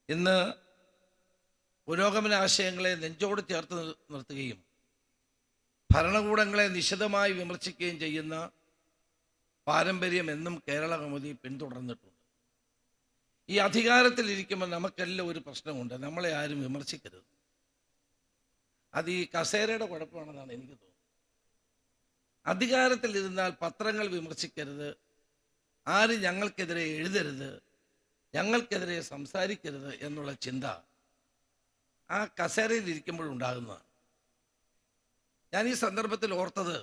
ഇന്ന് പുരോഗമന ആശയങ്ങളെ നെഞ്ചോട് ചേർത്ത് നിർത്തുകയും ഭരണകൂടങ്ങളെ നിശിതമായി വിമർശിക്കുകയും ചെയ്യുന്ന പാരമ്പര്യം എന്നും കേരള കൗമുദി പിന്തുടർന്നിട്ടുണ്ട്. ഈ അധികാരത്തിലിരിക്കുമ്പോൾ നമുക്കെല്ലാം ഒരു പ്രശ്നമുണ്ട്, നമ്മളെ ആരും വിമർശിക്കരുത്. അത് ഈ കസേരയുടെ കുഴപ്പമാണെന്നാണ് എനിക്ക് തോന്നുന്നത്. അധികാരത്തിലിരുന്നാൽ പത്രങ്ങൾ വിമർശിക്കരുത്, ആരും ഞങ്ങൾക്കെതിരെ എഴുതരുത്, ഞങ്ങൾക്കെതിരെ സംസാരിക്കരുത് എന്നുള്ള ചിന്ത ആ കസേരയിൽ ഇരിക്കുമ്പോഴുണ്ടാകുന്നതാണ്. ഞാൻ ഈ സന്ദർഭത്തിൽ ഓർത്തത്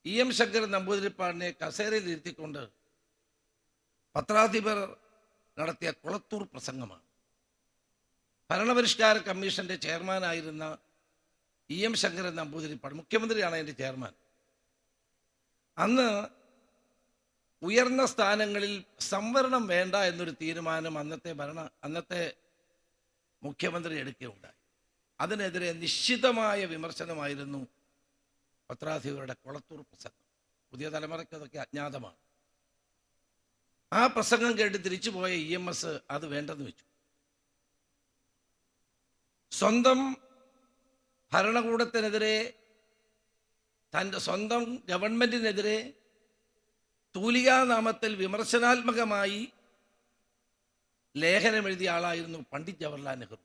എം ശങ്കരൻ നമ്പൂതിരിപ്പാടിനെ കസേരയിൽ ഇരുത്തിക്കൊണ്ട് പത്രാധിപർ നടത്തിയ കുളത്തൂർ പ്രസംഗമാണ്. ഭരണപരിഷ്കാര കമ്മീഷന്റെ ചെയർമാനായിരുന്ന എം ശങ്കരൻ നമ്പൂതിരിപ്പാട്, മുഖ്യമന്ത്രിയാണ് അതിൻ്റെ ചെയർമാൻ. അന്ന് ഉയർന്ന സ്ഥാനങ്ങളിൽ സംവരണം വേണ്ട എന്നൊരു തീരുമാനം അന്നത്തെ മുഖ്യമന്ത്രി എടുക്കുകയുണ്ടായി. അതിനെതിരെ നിശ്ചിതമായ വിമർശനമായിരുന്നു പത്രാധിപരുടെ കുളത്തൂർ പ്രസംഗം. പുതിയ തലമുറയ്ക്ക് അതൊക്കെ അജ്ഞാതമാണ്. ആ പ്രസംഗം കേട്ട് തിരിച്ചുപോയ EMS അത് വേണ്ടെന്ന് വെച്ചു. സ്വന്തം ഭരണകൂടത്തിനെതിരെ, തൻ്റെ സ്വന്തം ഗവൺമെന്റിനെതിരെ തൂലികാനാമത്തിൽ വിമർശനാത്മകമായി ലേഖനം എഴുതിയ ആളായിരുന്നു പണ്ഡിറ്റ് ജവഹർലാൽ നെഹ്റു.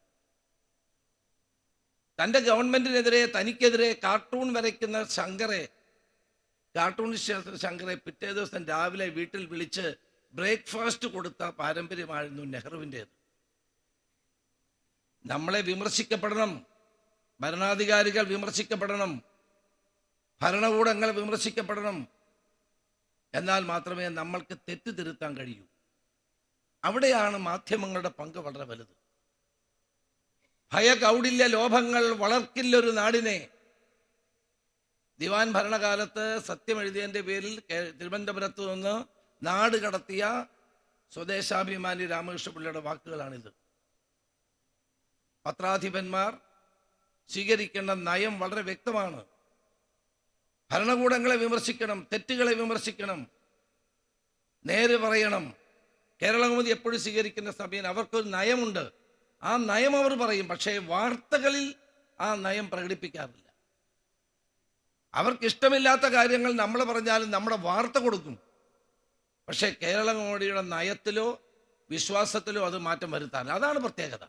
തൻ്റെ ഗവൺമെന്റിനെതിരെ, തനിക്കെതിരെ കാർട്ടൂൺ വരയ്ക്കുന്ന കാർട്ടൂണിസ്റ്റ് ശങ്കറെ പിറ്റേ ദിവസം രാവിലെ വീട്ടിൽ വിളിച്ച് ബ്രേക്ക്ഫാസ്റ്റ് കൊടുത്ത പാരമ്പര്യമായിരുന്നു നെഹ്റുവിൻ്റേത്. നമ്മളെ വിമർശിക്കപ്പെടണം, ഭരണാധികാരികൾ വിമർശിക്കപ്പെടണം, ഭരണകൂടങ്ങൾ വിമർശിക്കപ്പെടണം. എന്നാൽ മാത്രമേ നമ്മൾക്ക് തെറ്റ് തിരുത്താൻ കഴിയൂ. അവിടെയാണ് മാധ്യമങ്ങളുടെ പങ്ക് വളരെ വലുത്. ഭയകൗടില്യ ലോഭങ്ങൾ വളർക്കില്ലൊരു നാടിനെ. ദിവാൻ ഭരണകാലത്ത് സത്യം എഴുതിയതിൻ്റെ പേരിൽ തിരുവനന്തപുരത്ത് നിന്ന് നാട് കടത്തിയ സ്വദേശാഭിമാനി രാമകൃഷ്ണപിള്ളയുടെ വാക്കുകളാണിത്. പത്രാധിപന്മാർ സ്വീകരിക്കേണ്ട നയം വളരെ വ്യക്തമാണ്. ഭരണകൂടങ്ങളെ വിമർശിക്കണം, തെറ്റുകളെ വിമർശിക്കണം, നേര് പറയണം. കേരള കൗമുദി എപ്പോഴും സ്വീകരിക്കുന്ന സമയം അവർക്കൊരു നയമുണ്ട്. ആ നയം അവർ പറയും, പക്ഷേ വാർത്തകളിൽ ആ നയം പ്രകടിപ്പിക്കാറില്ല. അവർക്കിഷ്ടമില്ലാത്ത കാര്യങ്ങൾ നമ്മൾ പറഞ്ഞാലും നമ്മുടെ വാർത്ത കൊടുക്കും. പക്ഷേ കേരള കൗമുദിയുടെ നയത്തിലോ വിശ്വാസത്തിലോ അത് മാറ്റം വരുത്താറില്ല. അതാണ് പ്രത്യേകത.